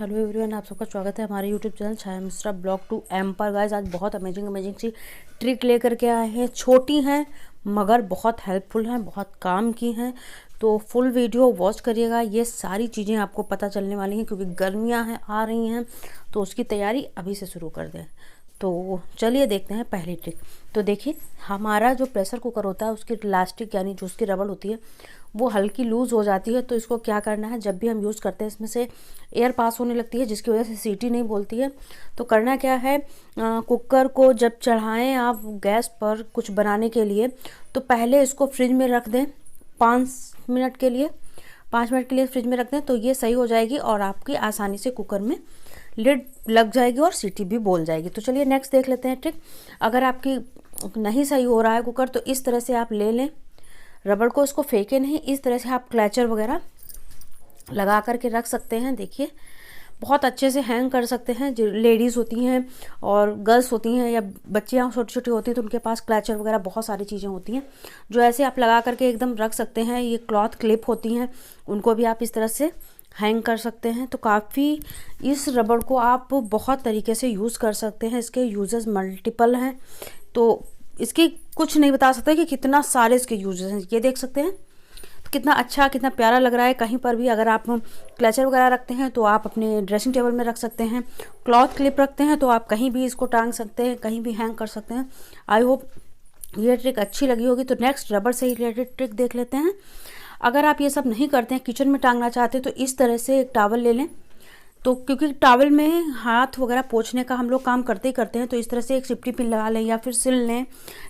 Hello everyone, आप सबका स्वागत है हमारे YouTube channel Chhaya Mishra blog to M पर। गाइस आज बहुत अमेजिंग सी ट्रिक लेकर के आए हैं। छोटी हैं मगर बहुत हेल्पफुल हैं, बहुत काम की हैं। तो फुल वीडियो वॉच करिएगा। ये सारी चीज़ें आपको पता चलने वाली हैं क्योंकि गर्मियां हैं आ रही हैं, तो उसकी तैयारी अभी से शुरू कर दें। तो चलिए देखते हैं पहली ट्रिक। तो देखिए, हमारा जो प्रेशर कुकर होता है उसकी इलास्टिक यानी जो उसकी रबड़ होती है वो हल्की लूज़ हो जाती है। तो इसको क्या करना है, जब भी हम यूज़ करते हैं इसमें से एयर पास होने लगती है जिसकी वजह से सीटी नहीं बोलती है। तो करना क्या है, कुकर को जब चढ़ाएं आप गैस पर कुछ बनाने के लिए, तो पहले इसको फ्रिज में रख दें 5 मिनट के लिए। 5 मिनट के लिए फ्रिज में रख दें तो ये सही हो जाएगी और आपकी आसानी से कुकर में लिड लग जाएगी और सीटी भी बोल जाएगी। तो चलिए नेक्स्ट देख लेते हैं ट्रिक। अगर आपकी नहीं सही हो रहा है कुकर, तो इस तरह से आप ले लें रबड़ को, इसको फेंके नहीं, इस तरह से आप क्लचर वगैरह लगा करके रख सकते हैं। देखिए बहुत अच्छे से हैंग कर सकते हैं। जो लेडीज़ होती हैं और गर्ल्स होती हैं या बच्चियाँ छोटी छोटी होती हैं तो उनके पास क्लचर वगैरह बहुत सारी चीज़ें होती हैं जो ऐसे आप लगा करके एकदम रख सकते हैं। ये क्लॉथ क्लिप होती हैं, उनको भी आप इस तरह से हैंग कर सकते हैं। तो काफ़ी इस रबड़ को आप बहुत तरीके से यूज़ कर सकते हैं। इसके यूजेस मल्टीपल हैं, तो इसकी कुछ नहीं बता सकते कि कितना सारे इसके यूजेस हैं। ये देख सकते हैं तो कितना अच्छा, कितना प्यारा लग रहा है। कहीं पर भी अगर आप क्लचर वगैरह रखते हैं तो आप अपने ड्रेसिंग टेबल में रख सकते हैं। क्लॉथ क्लिप रखते हैं तो आप कहीं भी इसको टांग सकते हैं, कहीं भी हैंग कर सकते हैं। आई होप ये ट्रिक अच्छी लगी होगी। तो नेक्स्ट रबड़ से ही रिलेटेड ट्रिक देख लेते हैं। अगर आप ये सब नहीं करते हैं, किचन में टांगना चाहते हैं, तो इस तरह से एक टॉवल ले लें। तो क्योंकि टॉवल में हाथ वगैरह पोंछने का हम लोग काम करते ही करते हैं, तो इस तरह से एक सेफ्टी पिन लगा लें या फिर सिल लें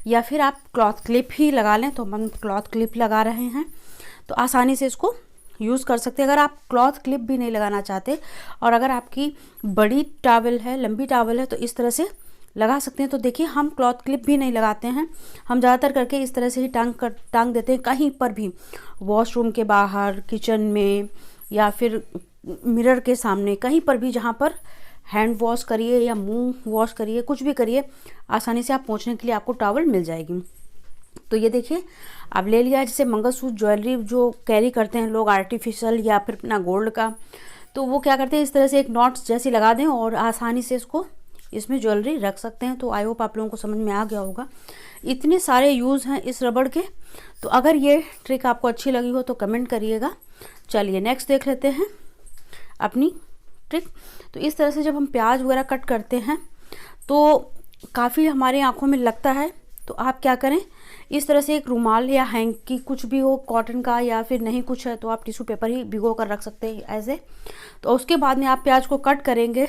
या फिर आप क्लॉथ क्लिप ही लगा लें। तो हम क्लॉथ क्लिप लगा रहे हैं तो आसानी से इसको यूज़ कर सकते हैं। अगर आप क्लॉथ क्लिप भी नहीं लगाना चाहते और अगर आपकी बड़ी टॉवल है, लंबी टॉवल है, तो इस तरह से लगा सकते हैं। तो देखिए हम क्लॉथ क्लिप भी नहीं लगाते हैं, हम ज़्यादातर करके इस तरह से ही टांग देते हैं कहीं पर भी, वॉशरूम के बाहर, किचन में या फिर मिरर के सामने, कहीं पर भी जहाँ पर हैंड वॉश करिए या मुंह वॉश करिए, कुछ भी करिए, आसानी से आप पोंछने के लिए आपको टॉवल मिल जाएगी। तो ये देखिए अब ले लिया। जैसे मंगलसूत्र ज्वेलरी जो कैरी करते हैं लोग आर्टिफिशियल या फिर अपना गोल्ड का, तो वो क्या करते हैं इस तरह से एक नॉट्स जैसी लगा दें और आसानी से इसको इसमें ज्वेलरी रख सकते हैं। तो आई होप आप लोगों को समझ में आ गया होगा। इतने सारे यूज़ हैं इस रबड़ के। तो अगर ये ट्रिक आपको अच्छी लगी हो तो कमेंट करिएगा। चलिए नेक्स्ट देख लेते हैं अपनी ट्रिक। तो इस तरह से जब हम प्याज वगैरह कट करते हैं तो काफ़ी हमारे आँखों में लगता है, तो आप क्या करें, इस तरह से एक रुमाल या हैंकी कुछ भी हो, कॉटन का या फिर नहीं कुछ है तो आप टिश्यू पेपर ही भिगो कर रख सकते हैं ऐसे। तो उसके बाद में आप प्याज को कट करेंगे,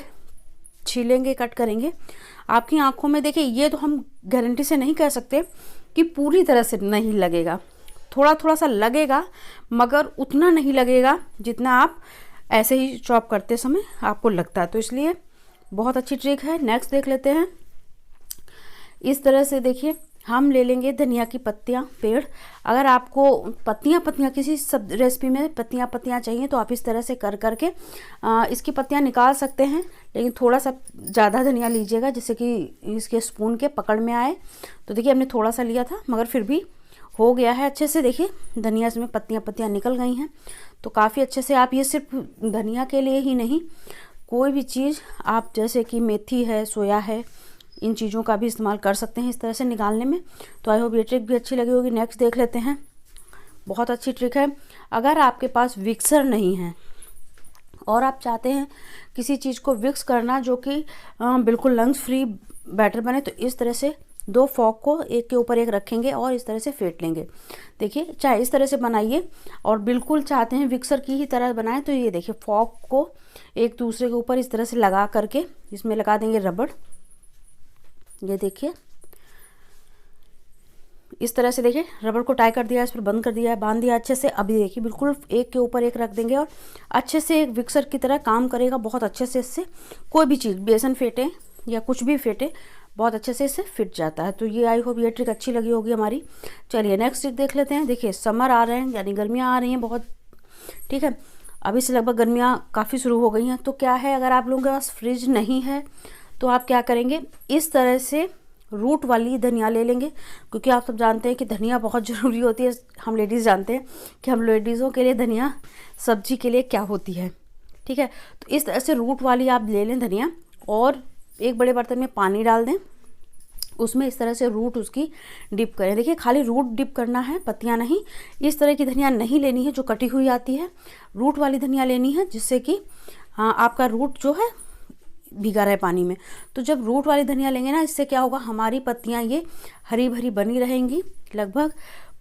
छीलेंगे, कट करेंगे, आपकी आंखों में देखिए, ये तो हम गारंटी से नहीं कह सकते कि पूरी तरह से नहीं लगेगा, थोड़ा थोड़ा सा लगेगा मगर उतना नहीं लगेगा जितना आप ऐसे ही चॉप करते समय आपको लगता है। तो इसलिए बहुत अच्छी ट्रिक है। नेक्स्ट देख लेते हैं। इस तरह से देखिए हम ले लेंगे धनिया की पत्तियां, पेड़। अगर आपको पत्तियां किसी सब रेसिपी में पत्तियां चाहिए तो आप इस तरह से कर करके इसकी पत्तियां निकाल सकते हैं, लेकिन थोड़ा सा ज़्यादा धनिया लीजिएगा जिससे कि इसके स्पून के पकड़ में आए। तो देखिए हमने थोड़ा सा लिया था मगर फिर भी हो गया है अच्छे से। देखिए धनिया इसमें पत्तियां निकल गई हैं। तो काफ़ी अच्छे से आप ये सिर्फ धनिया के लिए ही नहीं, कोई भी चीज़ आप जैसे कि मेथी है, सोया है, इन चीज़ों का भी इस्तेमाल कर सकते हैं इस तरह से निकालने में। तो आई होप ये ट्रिक भी अच्छी लगी होगी। नेक्स्ट देख लेते हैं। बहुत अच्छी ट्रिक है। अगर आपके पास विक्सर नहीं है और आप चाहते हैं किसी चीज़ को विक्स करना जो कि बिल्कुल लंग्स फ्री बैटर बने, तो इस तरह से 2 फॉक को एक के ऊपर एक रखेंगे और इस तरह से फेंट लेंगे। देखिए चाहे इस तरह से बनाइए और बिल्कुल चाहते हैं विक्सर की ही तरह बनाएं तो ये देखिए फॉक को एक दूसरे के ऊपर इस तरह से लगा करके इसमें लगा देंगे रबड़। ये देखिए इस तरह से देखिए रबड़ को टाई कर दिया, इस पर बंद कर दिया, बांध दिया अच्छे से। अभी देखिए बिल्कुल एक के ऊपर एक रख देंगे और अच्छे से एक विक्सर की तरह काम करेगा बहुत अच्छे से। इससे कोई भी चीज़, बेसन फेंटे या कुछ भी फेंटे, बहुत अच्छे से इससे फिट जाता है। तो ये आई होप ये ट्रिक अच्छी लगी होगी हमारी। चलिए नेक्स्ट ट्रिक देख लेते हैं। देखिए समर आ रहे हैं यानी गर्मियाँ आ रही हैं बहुत, ठीक है। अभी से लगभग गर्मियाँ काफ़ी शुरू हो गई हैं। तो क्या है, अगर आप लोगों के पास फ्रिज नहीं है तो आप क्या करेंगे, इस तरह से रूट वाली धनिया ले लेंगे, क्योंकि आप सब जानते हैं कि धनिया बहुत ज़रूरी होती है। हम लेडीज़ जानते हैं कि हम लेडीज़ों के लिए धनिया सब्जी के लिए क्या होती है, ठीक है। तो इस तरह से रूट वाली आप ले लें धनिया, और एक बड़े बर्तन में पानी डाल दें, उसमें इस तरह से रूट उसकी डिप करें। देखिए खाली रूट डिप करना है, पत्तियां नहीं। इस तरह की धनिया नहीं लेनी है जो कटी हुई आती है, रूट वाली धनिया लेनी है, जिससे कि आपका रूट जो है भीगा रहे पानी में। तो जब रूट वाली धनिया लेंगे ना, इससे क्या होगा, हमारी पत्तियां ये हरी भरी बनी रहेंगी। लगभग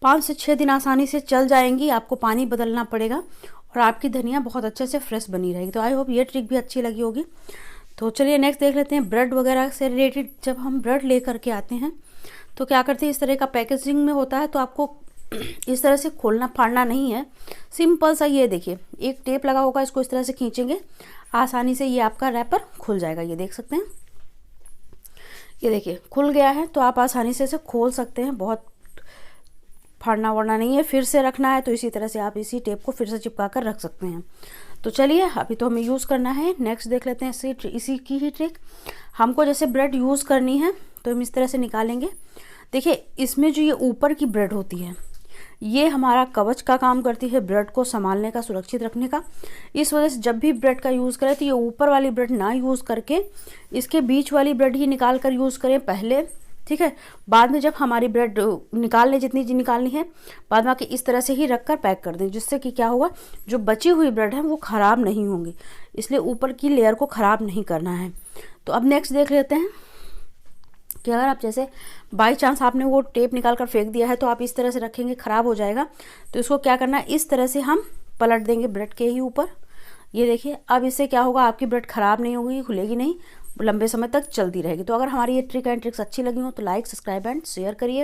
5 से 6 दिन आसानी से चल जाएंगी, आपको पानी बदलना पड़ेगा और आपकी धनिया बहुत अच्छे से फ्रेश बनी रहेगी। तो आई होप ये ट्रिक भी अच्छी लगी होगी। तो चलिए नेक्स्ट देख लेते हैं। ब्रेड वगैरह से रिलेटेड जब हम ब्रेड लेकर के आते हैं तो क्या करते हैं, इस तरह का पैकेजिंग में होता है, तो आपको इस तरह से खोलना फाड़ना नहीं है, सिंपल सा ये देखिए एक टेप लगा होगा, इसको इस तरह से खींचेंगे, आसानी से ये आपका रैपर खुल जाएगा। ये देख सकते हैं, ये देखिए खुल गया है। तो आप आसानी से इसे खोल सकते हैं, बहुत फाड़ना वाड़ना नहीं है। फिर से रखना है तो इसी तरह से आप इसी टेप को फिर से चिपका कर रख सकते हैं। तो चलिए अभी तो हमें यूज़ करना है, नेक्स्ट देख लेते हैं इसी की ही ट्रिक। हमको जैसे ब्रेड यूज़ करनी है तो हम इस तरह से निकालेंगे। देखिए इसमें जो ये ऊपर की ब्रेड होती है, ये हमारा कवच का काम करती है, ब्रेड को संभालने का, सुरक्षित रखने का। इस वजह से जब भी ब्रेड का यूज़ करें तो ये ऊपर वाली ब्रेड ना यूज़ करके इसके बीच वाली ब्रेड ही निकाल कर यूज़ करें पहले, ठीक है। बाद में जब हमारी ब्रेड निकाल लें, जितनी जी निकालनी है, बाद में इस तरह से ही रख कर पैक कर दें, जिससे कि क्या होगा, जो बची हुई ब्रेड है वो ख़राब नहीं होंगी। इसलिए ऊपर की लेयर को ख़राब नहीं करना है। तो अब नेक्स्ट देख लेते हैं कि अगर आप जैसे बाई चांस आपने वो टेप निकाल कर फेंक दिया है तो आप इस तरह से रखेंगे, ख़राब हो जाएगा। तो इसको क्या करना है, इस तरह से हम पलट देंगे ब्रेड के ही ऊपर। ये देखिए अब इससे क्या होगा, आपकी ब्रेड ख़राब नहीं होगी, खुलेगी नहीं, लंबे समय तक चलती रहेगी। तो अगर हमारी ये ट्रिक एंड ट्रिक्स अच्छी लगी हो तो लाइक, सब्सक्राइब एंड शेयर करिए।